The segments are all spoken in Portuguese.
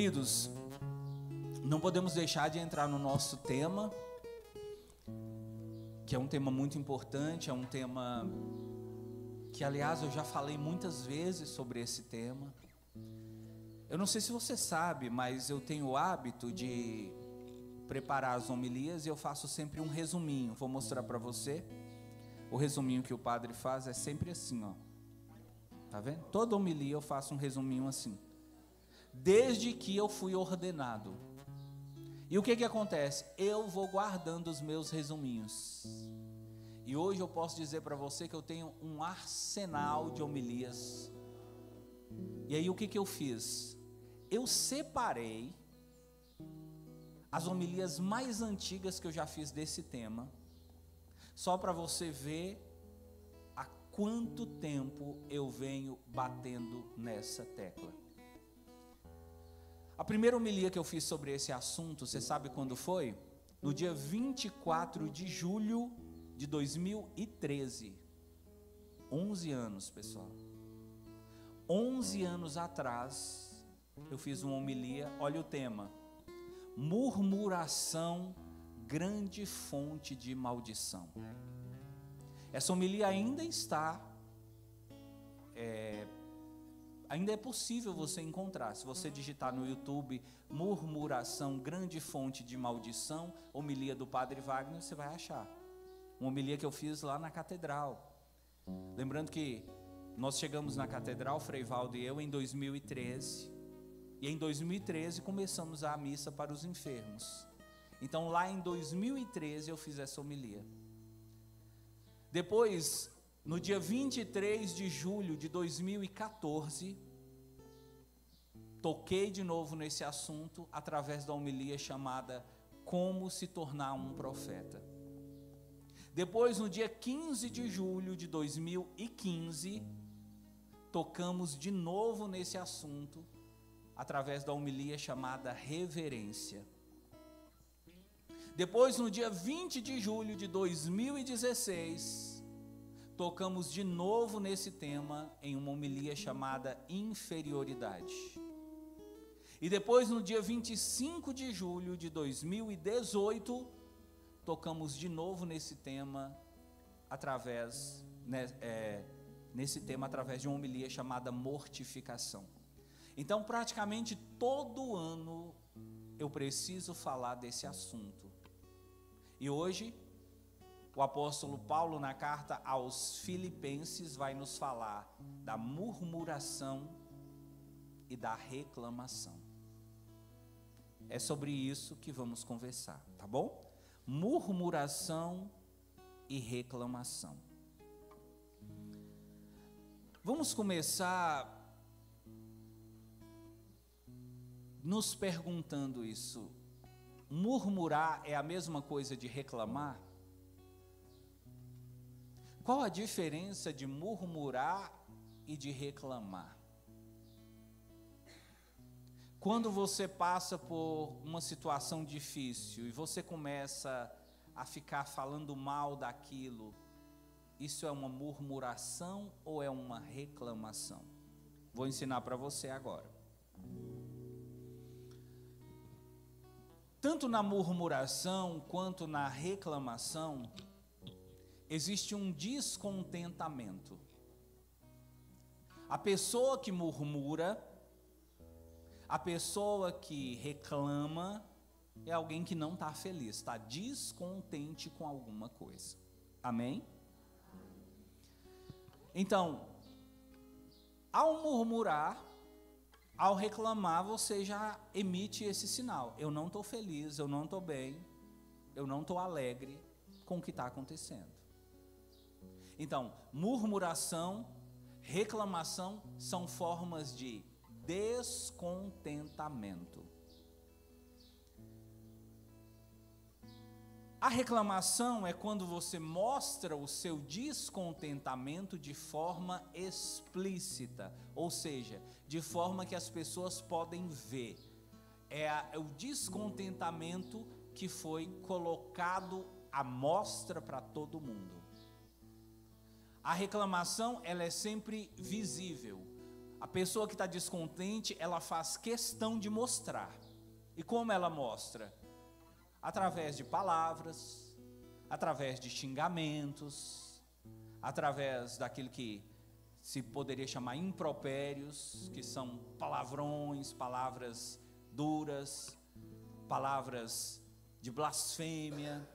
Queridos, não podemos deixar de entrar no nosso tema, que é um tema muito importante, é um tema que, aliás, eu já falei muitas vezes sobre esse tema. Eu não sei se você sabe, mas eu tenho o hábito de preparar as homilias e eu faço sempre um resuminho. Vou mostrar para você. O resuminho que o padre faz é sempre assim, ó. Tá vendo? Toda homilia eu faço um resuminho assim. Desde que eu fui ordenado. E o que que acontece? Eu vou guardando os meus resuminhos. E hoje eu posso dizer para você que eu tenho um arsenal de homilias. E aí o que que eu fiz? Eu separei as homilias mais antigas que eu já fiz desse tema, só para você ver há quanto tempo eu venho batendo nessa tecla. A primeira homilia que eu fiz sobre esse assunto, você sabe quando foi? No dia 24 de julho de 2013. 11 anos, pessoal. 11 anos atrás, eu fiz uma homilia, olha o tema: murmuração, grande fonte de maldição. Essa homilia ainda está, ainda é possível você encontrar. Se você digitar no YouTube, murmuração, grande fonte de maldição, homilia do Padre Wagner, você vai achar. Uma homilia que eu fiz lá na catedral. Lembrando que nós chegamos na catedral, Frei Valdo e eu, em 2013. E em 2013 começamos a missa para os enfermos. Então lá em 2013 eu fiz essa homilia. Depois, no dia 23 de julho de 2014, toquei de novo nesse assunto através da homilia chamada Como se tornar um profeta. Depois, no dia 15 de julho de 2015, tocamos de novo nesse assunto através da homilia chamada Reverência. Depois, no dia 20 de julho de 2016, tocamos de novo nesse tema em uma homilia chamada Inferioridade. E depois, no dia 25 de julho de 2018, tocamos de novo nesse tema através de uma homilia chamada Mortificação. Então, praticamente todo ano eu preciso falar desse assunto. E hoje, o apóstolo Paulo, na carta aos Filipenses, vai nos falar da murmuração e da reclamação. É sobre isso que vamos conversar, tá bom? Murmuração e reclamação. Vamos começar nos perguntando isso. Murmurar é a mesma coisa de reclamar? Qual a diferença de murmurar e de reclamar? Quando você passa por uma situação difícil e você começa a ficar falando mal daquilo, isso é uma murmuração ou é uma reclamação? Vou ensinar para você agora. Tanto na murmuração quanto na reclamação, existe um descontentamento. A pessoa que murmura, a pessoa que reclama, é alguém que não está feliz, está descontente com alguma coisa. Amém? Então, ao murmurar, ao reclamar, você já emite esse sinal: eu não estou feliz, eu não estou bem, eu não estou alegre com o que está acontecendo. Então, murmuração, reclamação são formas de descontentamento. A reclamação é quando você mostra o seu descontentamento de forma explícita, ou seja, de forma que as pessoas podem ver. É o descontentamento que foi colocado à mostra para todo mundo. A reclamação, ela é sempre visível. A pessoa que está descontente, ela faz questão de mostrar. E como ela mostra? Através de palavras, através de xingamentos, através daquilo que se poderia chamar impropérios, que são palavrões, palavras duras, palavras de blasfêmia.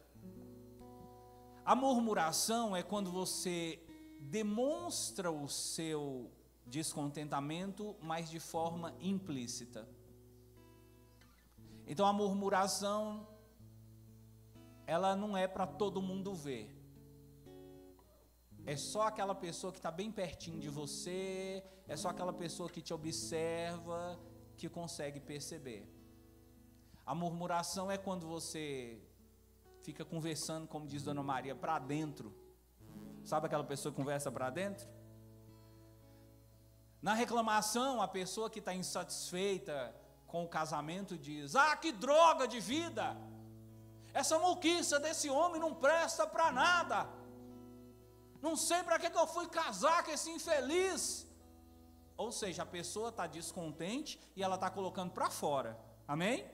A murmuração é quando você demonstra o seu descontentamento, mas de forma implícita. Então a murmuração, ela não é para todo mundo ver. É só aquela pessoa que está bem pertinho de você, é só aquela pessoa que te observa, que consegue perceber. A murmuração é quando você fica conversando, como diz Dona Maria, para dentro. Sabe aquela pessoa que conversa para dentro? Na reclamação, a pessoa que está insatisfeita com o casamento diz: ah, que droga de vida! Essa maluquice desse homem não presta para nada. Não sei para que eu fui casar com esse infeliz. Ou seja, a pessoa está descontente e ela está colocando para fora. Amém?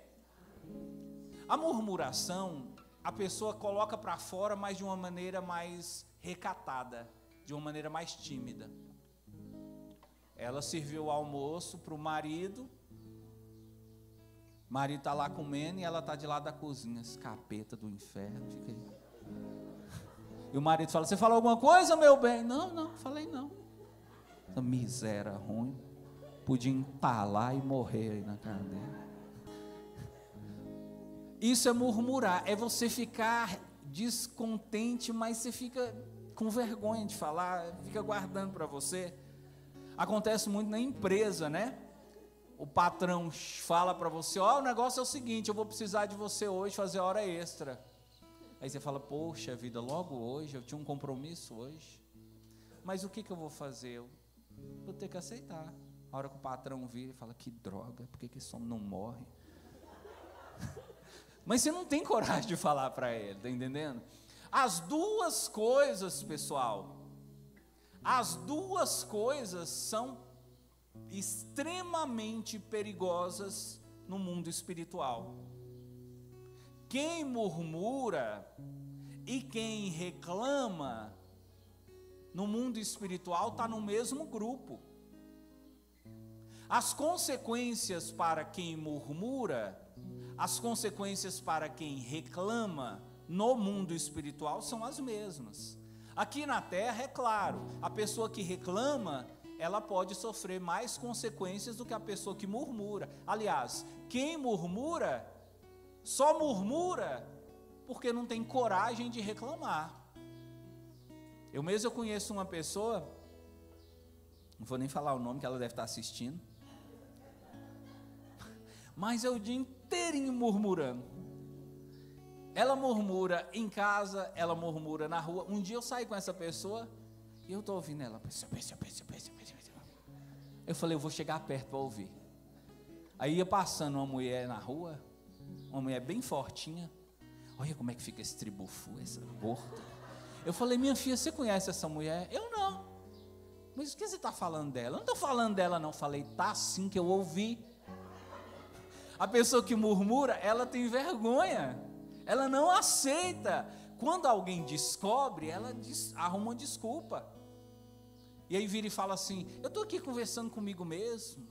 A murmuração, a pessoa coloca para fora, mas de uma maneira mais recatada, de uma maneira mais tímida. Ela serviu o almoço para o marido está lá comendo e ela está de lado da cozinha, esse capeta do inferno, fica aí. E o marido fala: você falou alguma coisa, meu bem? Não, falei não. Essa miséria ruim, podia empalar e morrer aí na cadeira. Isso é murmurar, é você ficar descontente, mas você fica com vergonha de falar, fica guardando para você. Acontece muito na empresa, né? O patrão fala para você: ó, o negócio é o seguinte, eu vou precisar de você hoje fazer hora extra. Aí você fala: poxa vida, logo hoje, eu tinha um compromisso hoje. Mas o que eu vou fazer? Eu vou ter que aceitar. A hora que o patrão vira e fala: que droga, por que esse homem não morre? Mas você não tem coragem de falar para ele, está entendendo? As duas coisas, pessoal, as duas coisas são extremamente perigosas no mundo espiritual. Quem murmura e quem reclama no mundo espiritual está no mesmo grupo. As consequências para quem murmura, as consequências para quem reclama no mundo espiritual são as mesmas. Aqui na terra, é claro, a pessoa que reclama, ela pode sofrer mais consequências do que a pessoa que murmura. Aliás, quem murmura, só murmura porque não tem coragem de reclamar. Eu conheço uma pessoa, não vou nem falar o nome que ela deve estar assistindo, mas é o dia inteirinho murmurando. Ela murmura em casa, ela murmura na rua. Um dia eu saí com essa pessoa e eu estou ouvindo ela. Eu falei: eu vou chegar perto para ouvir. Aí ia passando uma mulher na rua, uma mulher bem fortinha. Olha como é que fica esse tribufu, essa gorda. Eu falei: minha filha, você conhece essa mulher? Eu não. Mas o que você está falando dela? Eu não estou falando dela não. Falei: tá sim, que eu ouvi. A pessoa que murmura, ela tem vergonha. Ela não aceita. Quando alguém descobre, ela arruma uma desculpa. E aí vira e fala assim: eu estou aqui conversando comigo mesmo,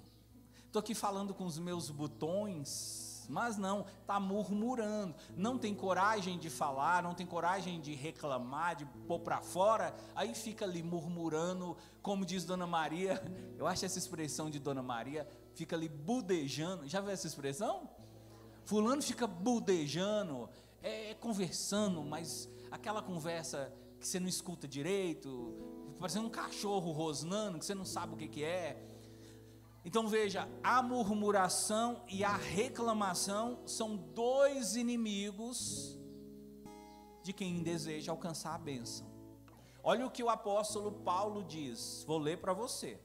estou aqui falando com os meus botões, mas não, está murmurando, não tem coragem de falar, não tem coragem de reclamar, de pôr para fora, aí fica ali murmurando, como diz Dona Maria. Eu acho essa expressão de Dona Maria, fica ali budejando. Já viu essa expressão? Fulano fica budejando, conversando, mas aquela conversa que você não escuta direito, parecendo um cachorro rosnando, que você não sabe o que é. Então veja, a murmuração e a reclamação são dois inimigos de quem deseja alcançar a bênção. Olha o que o apóstolo Paulo diz, vou ler para você.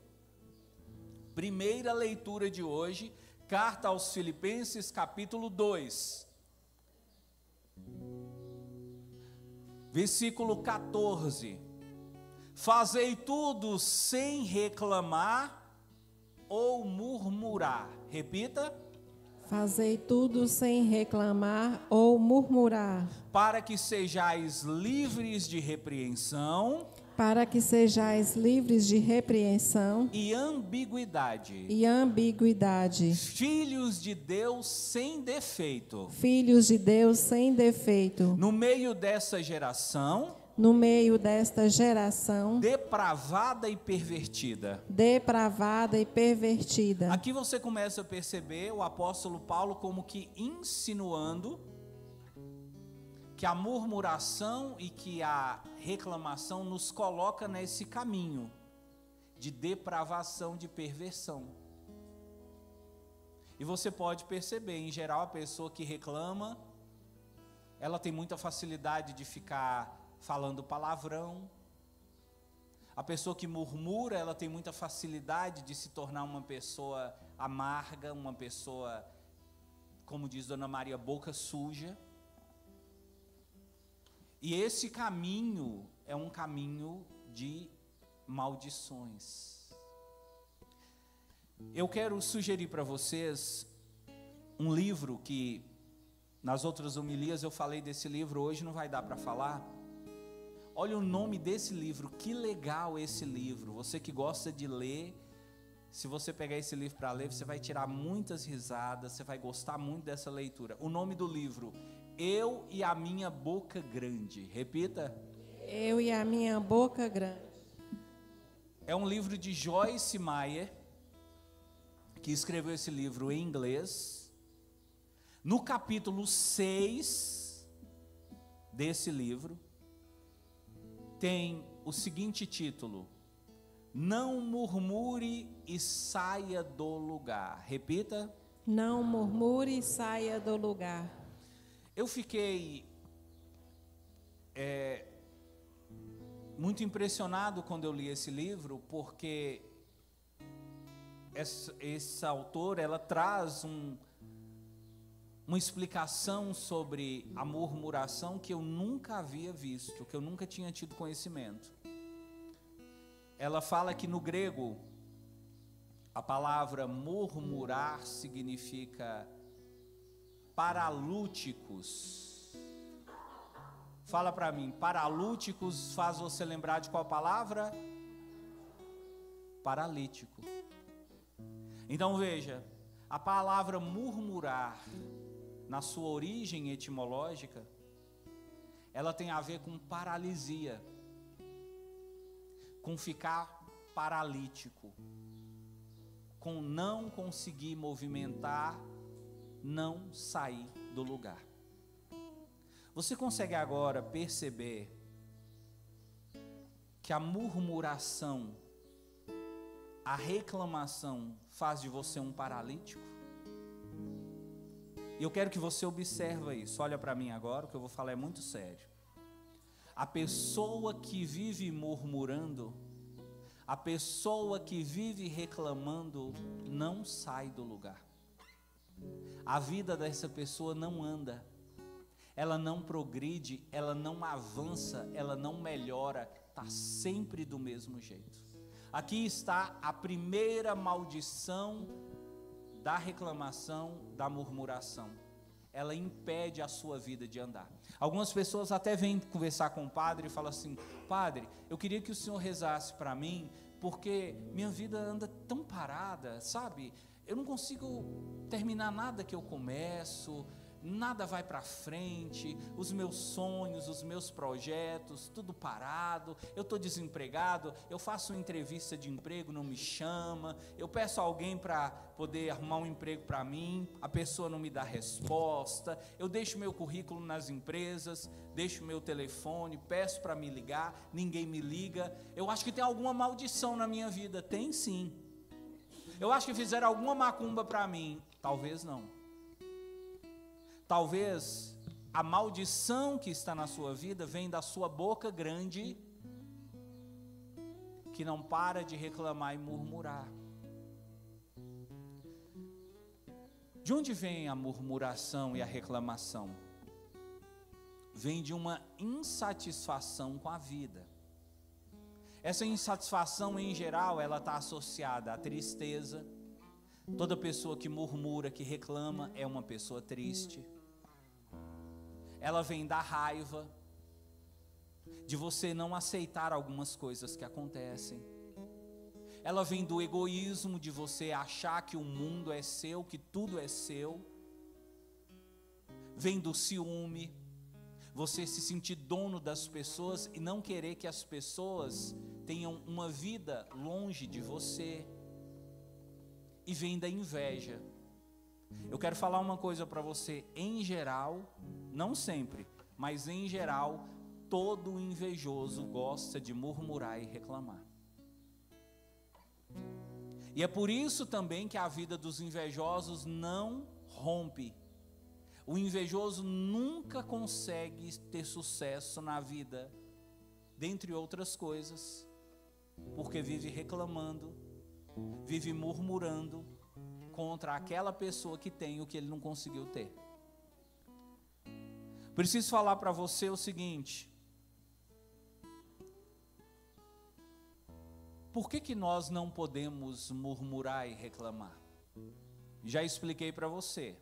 Primeira leitura de hoje, carta aos Filipenses, capítulo 2, versículo 14. Fazei tudo sem reclamar ou murmurar. Repita. Fazei tudo sem reclamar ou murmurar, Para que sejais livres de repreensão para que sejais livres de repreensão e ambiguidade. e ambiguidade, Filhos de Deus sem defeito. filhos de Deus sem defeito, No meio dessa geração no meio desta geração depravada e pervertida. depravada e pervertida. Aqui você começa a perceber o apóstolo Paulo como que insinuando que a murmuração e que a reclamação nos coloca nesse caminho de depravação, de perversão. E você pode perceber, em geral, a pessoa que reclama, ela tem muita facilidade de ficar falando palavrão. A pessoa que murmura, ela tem muita facilidade de se tornar uma pessoa amarga, uma pessoa, como diz Dona Maria, boca suja. E esse caminho é um caminho de maldições. Eu quero sugerir para vocês um livro que, nas outras homilias eu falei desse livro, hoje não vai dar para falar. Olha o nome desse livro, que legal esse livro. Você que gosta de ler, se você pegar esse livro para ler, você vai tirar muitas risadas, você vai gostar muito dessa leitura. O nome do livro, Eu e a Minha Boca Grande. Repita. Eu e a minha boca grande. É um livro de Joyce Meyer, que escreveu esse livro em inglês. No capítulo 6 desse livro, tem o seguinte título: Não murmure e saia do lugar. Repita. Não murmure e saia do lugar. Eu fiquei muito impressionado quando eu li esse livro, porque essa autora, ela traz uma explicação sobre a murmuração que eu nunca havia visto, que eu nunca tinha tido conhecimento. Ela fala que no grego, a palavra murmurar significa paralúticos. Fala para mim, paralúticos faz você lembrar de qual palavra? Paralítico. Então veja, a palavra murmurar, na sua origem etimológica, ela tem a ver com paralisia, com ficar paralítico, com não conseguir movimentar, não sair do lugar. Você consegue agora perceber que a murmuração, a reclamação faz de você um paralítico? E eu quero que você observe isso. Olha para mim agora, o que eu vou falar é muito sério. A pessoa que vive murmurando, a pessoa que vive reclamando, não sai do lugar. A vida dessa pessoa não anda, ela não progride, ela não avança, ela não melhora, está sempre do mesmo jeito. Aqui está a primeira maldição da reclamação, da murmuração. Ela impede a sua vida de andar. Algumas pessoas até vêm conversar com o padre e falam assim: Padre, eu queria que o senhor rezasse para mim, porque minha vida anda tão parada, sabe? Eu não consigo terminar nada que eu começo, nada vai para frente, os meus sonhos, os meus projetos, tudo parado, eu estou desempregado, eu faço uma entrevista de emprego, não me chama, eu peço a alguém para poder arrumar um emprego para mim, a pessoa não me dá resposta, eu deixo meu currículo nas empresas, deixo meu telefone, peço para me ligar, ninguém me liga. Eu acho que tem alguma maldição na minha vida. Tem sim. Eu acho que fizeram alguma macumba para mim. Talvez não. Talvez a maldição que está na sua vida vem da sua boca grande, que não para de reclamar e murmurar. De onde vem a murmuração e a reclamação? Vem de uma insatisfação com a vida. Essa insatisfação, em geral, ela está associada à tristeza, Toda pessoa que murmura, que reclama, é uma pessoa triste. Ela vem da raiva, de você não aceitar algumas coisas que acontecem. Ela vem do egoísmo, de você achar que o mundo é seu, que tudo é seu. Vem do ciúme, você se sentir dono das pessoas e não querer que as pessoas tenham uma vida longe de você. E vem da inveja. Eu quero falar uma coisa para você, em geral, não sempre, mas em geral, todo invejoso gosta de murmurar e reclamar. E é por isso também que a vida dos invejosos não rompe. O invejoso nunca consegue ter sucesso na vida, dentre outras coisas, porque vive reclamando, vive murmurando contra aquela pessoa que tem o que ele não conseguiu ter. Preciso falar para você o seguinte: por que nós não podemos murmurar e reclamar? Já expliquei para você.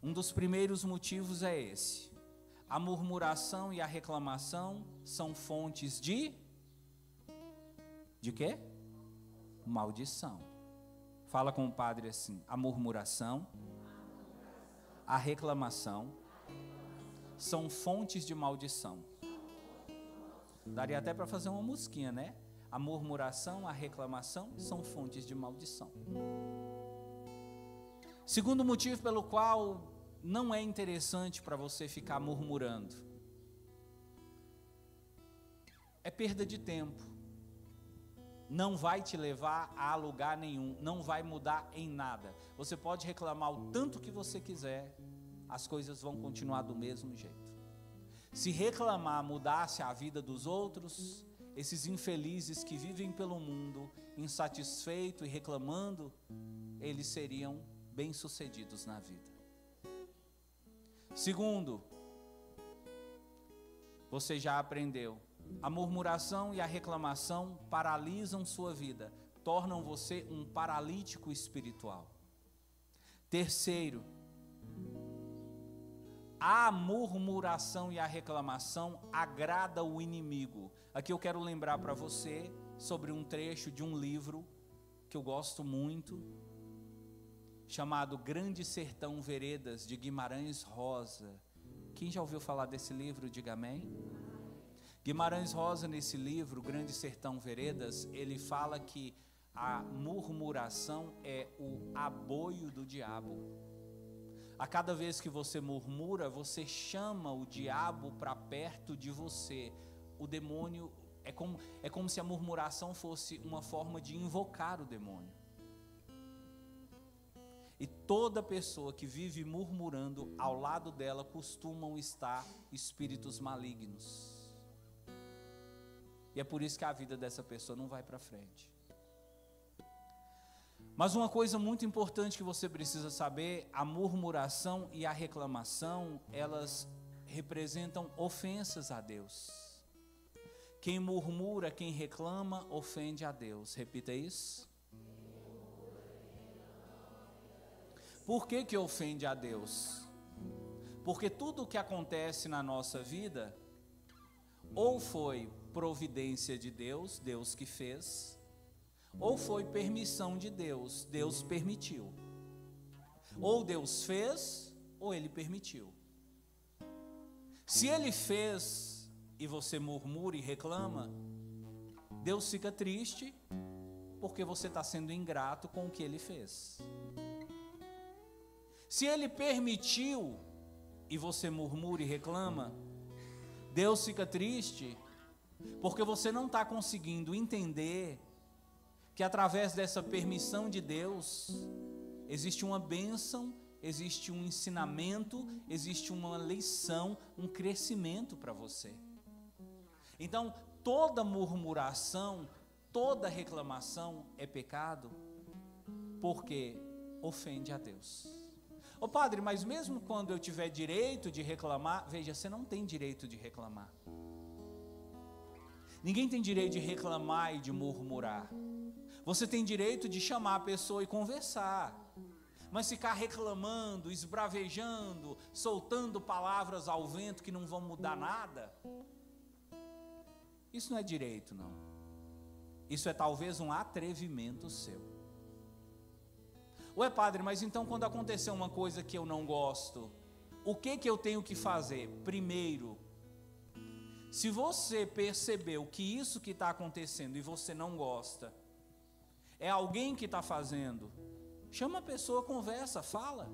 Um dos primeiros motivos é esse: a murmuração e a reclamação são fontes de quê? Maldição. Fala com o padre assim: a murmuração, a reclamação são fontes de maldição. Daria até para fazer uma musiquinha, né? A murmuração, a reclamação são fontes de maldição. Segundo motivo pelo qual não é interessante para você ficar murmurando: é perda de tempo. Não vai te levar a lugar nenhum, não vai mudar em nada. Você pode reclamar o tanto que você quiser, as coisas vão continuar do mesmo jeito. Se reclamar mudasse a vida dos outros, esses infelizes que vivem pelo mundo, insatisfeitos e reclamando, eles seriam bem-sucedidos na vida. Segundo, você já aprendeu, a murmuração e a reclamação paralisam sua vida, tornam você um paralítico espiritual. Terceiro, a murmuração e a reclamação agrada o inimigo. Aqui eu quero lembrar para você sobre um trecho de um livro que eu gosto muito, chamado Grande Sertão Veredas, de Guimarães Rosa. Quem já ouviu falar desse livro, diga amém. Guimarães Rosa, nesse livro, Grande Sertão Veredas, ele fala que a murmuração é o aboio do diabo. A cada vez que você murmura, você chama o diabo para perto de você. O demônio, é como se a murmuração fosse uma forma de invocar o demônio. E toda pessoa que vive murmurando, ao lado dela costumam estar espíritos malignos. E é por isso que a vida dessa pessoa não vai para frente. Mas uma coisa muito importante que você precisa saber: a murmuração e a reclamação, elas representam ofensas a Deus. Quem murmura, quem reclama, ofende a Deus. Repita isso. Por que ofende a Deus? Porque tudo o que acontece na nossa vida, ou foi providência de Deus, Deus que fez, ou foi permissão de Deus, Deus permitiu. Ou Deus fez, ou Ele permitiu. Se Ele fez e você murmura e reclama, Deus fica triste porque você está sendo ingrato com o que Ele fez. Se Ele permitiu e você murmura e reclama, Deus fica triste porque você não está conseguindo entender que através dessa permissão de Deus existe uma bênção, existe um ensinamento, existe uma lição, um crescimento para você. Então, toda murmuração, toda reclamação é pecado, porque ofende a Deus. Ô padre, mas mesmo quando eu tiver direito de reclamar, veja, você não tem direito de reclamar. Ninguém tem direito de reclamar e de murmurar. Você tem direito de chamar a pessoa e conversar. Mas ficar reclamando, esbravejando, soltando palavras ao vento que não vão mudar nada, isso não é direito, não. Isso é talvez um atrevimento seu. Ué, padre, mas então quando acontecer uma coisa que eu não gosto, o que eu tenho que fazer? Primeiro, se você percebeu que isso que está acontecendo e você não gosta, é alguém que está fazendo, chama a pessoa, conversa, fala.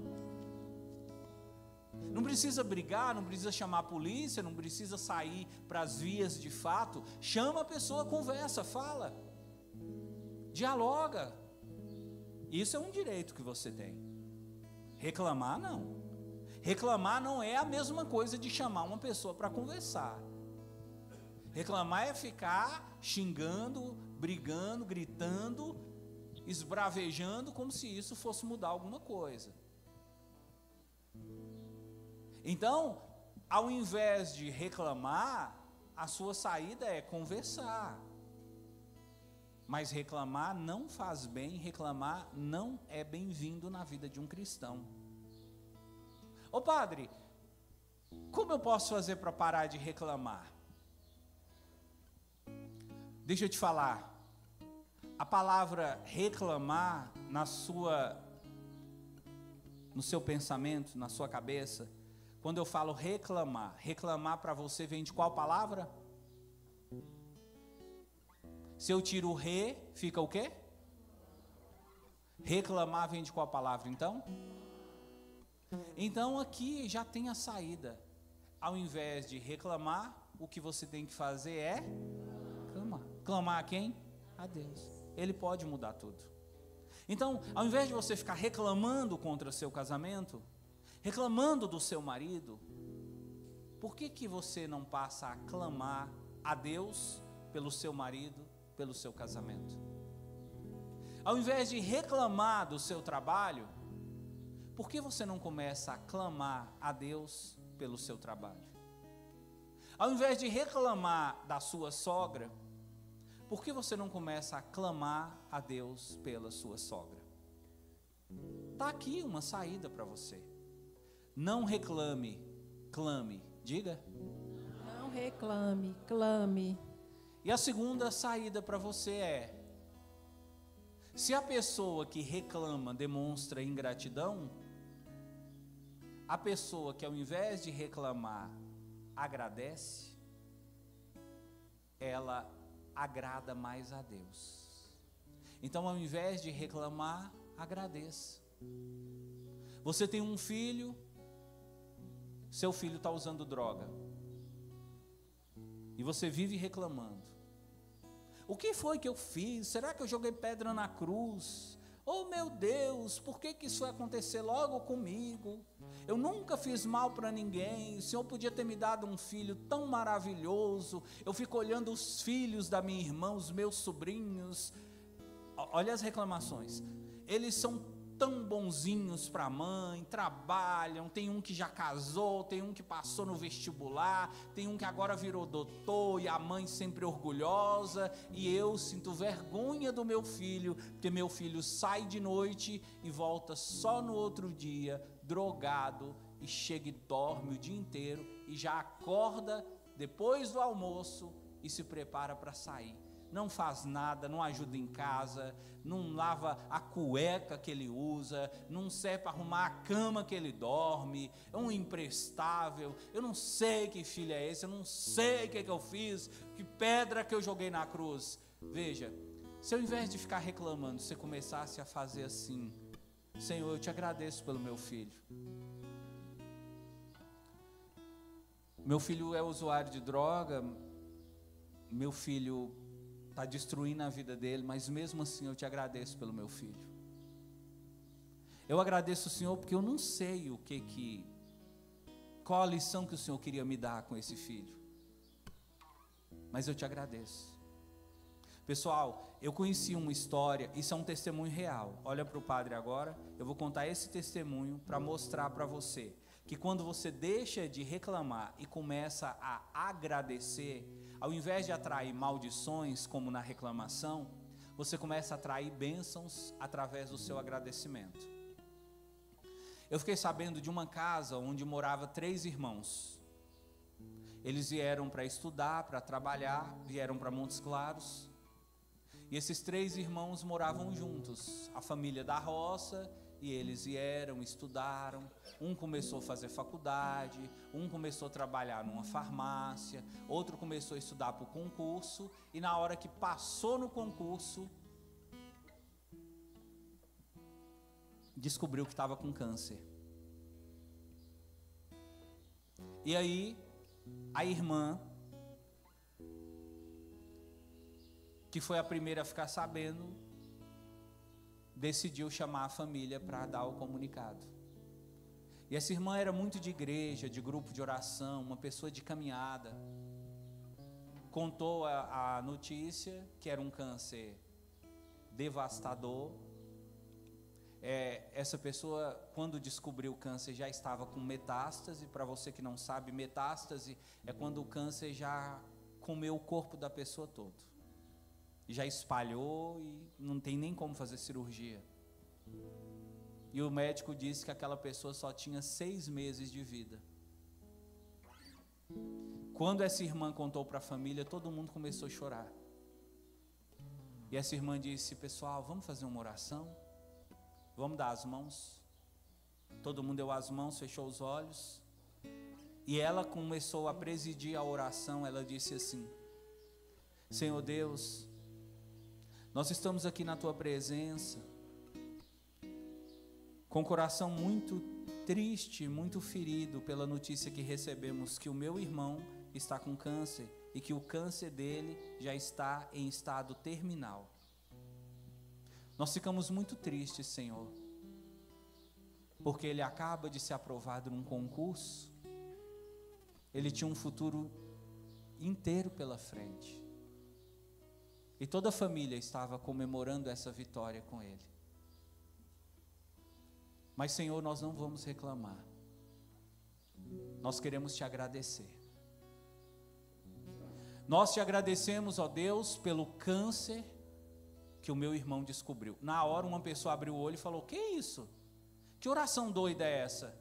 Não precisa brigar, não precisa chamar a polícia, não precisa sair para as vias de fato. Chama a pessoa, conversa, fala. Dialoga. Isso é um direito que você tem. Reclamar, não. Reclamar não é a mesma coisa de chamar uma pessoa para conversar. Reclamar é ficar xingando, brigando, gritando, esbravejando, como se isso fosse mudar alguma coisa. Então, ao invés de reclamar, a sua saída é conversar. Mas reclamar não faz bem, reclamar não é bem-vindo na vida de um cristão. Ô padre, como eu posso fazer para parar de reclamar? Deixa eu te falar, a palavra reclamar no seu pensamento, na sua cabeça, quando eu falo reclamar, reclamar para você vem de qual palavra? Se eu tiro o re, fica o quê? Reclamar vem de qual palavra então? Então aqui já tem a saída. Ao invés de reclamar, o que você tem que fazer é clamar. Clamar a quem? A Deus. Ele pode mudar tudo. Então, ao invés de você ficar reclamando contra seu casamento, reclamando do seu marido, por que você não passa a clamar a Deus pelo seu marido, pelo seu casamento? Ao invés de reclamar do seu trabalho, por que você não começa a clamar a Deus pelo seu trabalho? Ao invés de reclamar da sua sogra, por que você não começa a clamar a Deus pela sua sogra? Está aqui uma saída para você. Não reclame, clame. Diga. Não reclame, clame. E a segunda saída para você é: se a pessoa que reclama demonstra ingratidão, a pessoa que ao invés de reclamar agradece, ela agrada mais a Deus. Então, ao invés de reclamar, agradeça. Você tem um filho, seu filho está usando droga, e você vive reclamando. O que foi que eu fiz? Será que eu joguei pedra na cruz? Oh meu Deus, por que isso vai acontecer logo comigo? Eu nunca fiz mal para ninguém, o Senhor podia ter me dado um filho tão maravilhoso. Eu fico olhando os filhos da minha irmã, os meus sobrinhos. Olha as reclamações. Eles são tão bonzinhos para a mãe, trabalham, tem um que já casou, tem um que passou no vestibular, tem um que agora virou doutor e a mãe sempre orgulhosa, e eu sinto vergonha do meu filho, porque meu filho sai de noite e volta só no outro dia, drogado, e chega e dorme o dia inteiro, e já acorda depois do almoço e se prepara para sair. Não faz nada, não ajuda em casa, não lava a cueca que ele usa, não serve para arrumar a cama que ele dorme, é um imprestável. Eu não sei que filho é esse, eu não sei o que eu fiz, que pedra que eu joguei na cruz. Veja, se ao invés de ficar reclamando, você começasse a fazer assim: Senhor, eu te agradeço pelo meu filho. Meu filho é usuário de droga, meu filho está destruindo a vida dele, mas mesmo assim eu te agradeço pelo meu filho. Eu agradeço o Senhor porque eu não sei qual a lição que o Senhor queria me dar com esse filho, mas eu te agradeço. Pessoal, eu conheci uma história, isso é um testemunho real. Olha para o padre agora, eu vou contar esse testemunho para mostrar para você que quando você deixa de reclamar e começa a agradecer, ao invés de atrair maldições, como na reclamação, você começa a atrair bênçãos através do seu agradecimento. Eu fiquei sabendo de uma casa onde morava 3 irmãos. Eles vieram para estudar, para trabalhar, vieram para Montes Claros. E esses 3 irmãos moravam juntos, a família da roça, e eles vieram, estudaram. Um começou a fazer faculdade, um começou a trabalhar numa farmácia, outro começou a estudar para o concurso, e na hora que passou no concurso, descobriu que estava com câncer. E aí, a irmã, que foi a primeira a ficar sabendo, decidiu chamar a família para dar o comunicado. E essa irmã era muito de igreja, de grupo de oração, uma pessoa de caminhada. Contou a notícia que era um câncer devastador. Essa pessoa, quando descobriu o câncer, já estava com metástase. Para você que não sabe, metástase é quando o câncer já comeu o corpo da pessoa todo. Já espalhou e não tem nem como fazer cirurgia. E o médico disse que aquela pessoa só tinha 6 meses de vida. Quando essa irmã contou para a família, todo mundo começou a chorar. E essa irmã disse: pessoal, vamos fazer uma oração? Vamos dar as mãos? Todo mundo deu as mãos, fechou os olhos. E ela começou a presidir a oração. Ela disse assim: Senhor Deus, nós estamos aqui na Tua presença, com o coração muito triste, muito ferido pela notícia que recebemos que o meu irmão está com câncer e que o câncer dele já está em estado terminal. Nós ficamos muito tristes, Senhor, porque ele acaba de ser aprovado num concurso. Ele tinha um futuro inteiro pela frente. E toda a família estava comemorando essa vitória com ele. Mas, Senhor, nós não vamos reclamar. Nós queremos te agradecer. Nós te agradecemos, ó Deus, pelo câncer que o meu irmão descobriu. Na hora, uma pessoa abriu o olho e falou: que isso? Que oração doida é essa?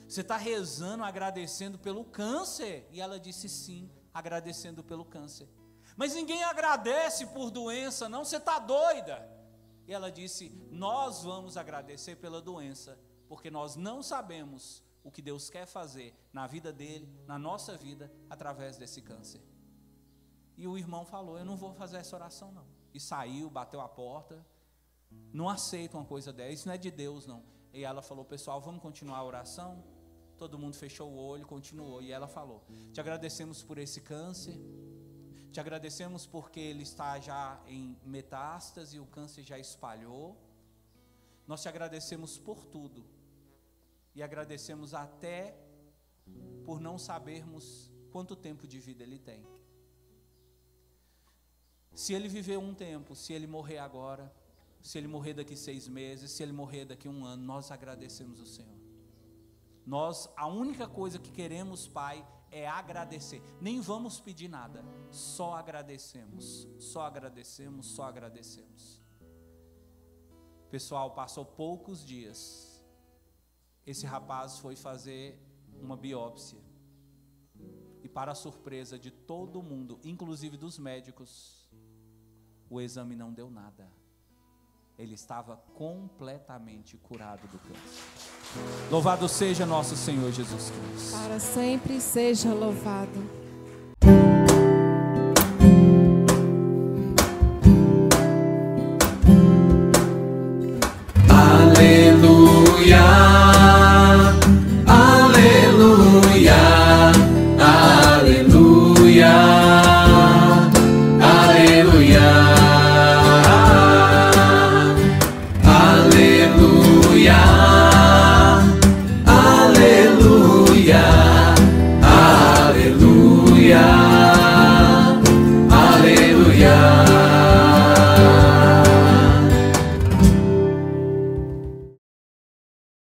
Você está rezando, agradecendo pelo câncer? E ela disse: sim, agradecendo pelo câncer. Mas ninguém agradece por doença, não, você está doida. E ela disse: nós vamos agradecer pela doença, porque nós não sabemos o que Deus quer fazer na vida dele, na nossa vida, através desse câncer. E o irmão falou: eu não vou fazer essa oração não. E saiu, bateu a porta. Não aceito uma coisa dessa, isso não é de Deus não. E ela falou: pessoal, vamos continuar a oração? Todo mundo fechou o olho, continuou. E ela falou: te agradecemos por esse câncer. Te agradecemos porque ele está já em metástase, o câncer já espalhou. Nós te agradecemos por tudo. E agradecemos até por não sabermos quanto tempo de vida ele tem. Se ele viver um tempo, se ele morrer agora, se ele morrer daqui 6 meses, se ele morrer daqui 1 ano, nós agradecemos o Senhor. Nós, a única coisa que queremos, Pai, é agradecer. Nem vamos pedir nada, só agradecemos, só agradecemos, só agradecemos. Pessoal, passou poucos dias, esse rapaz foi fazer uma biópsia. E para a surpresa de todo mundo, inclusive dos médicos, o exame não deu nada. Ele estava completamente curado do câncer. Louvado seja nosso Senhor Jesus Cristo. Para sempre seja louvado. Aleluia, aleluia, aleluia.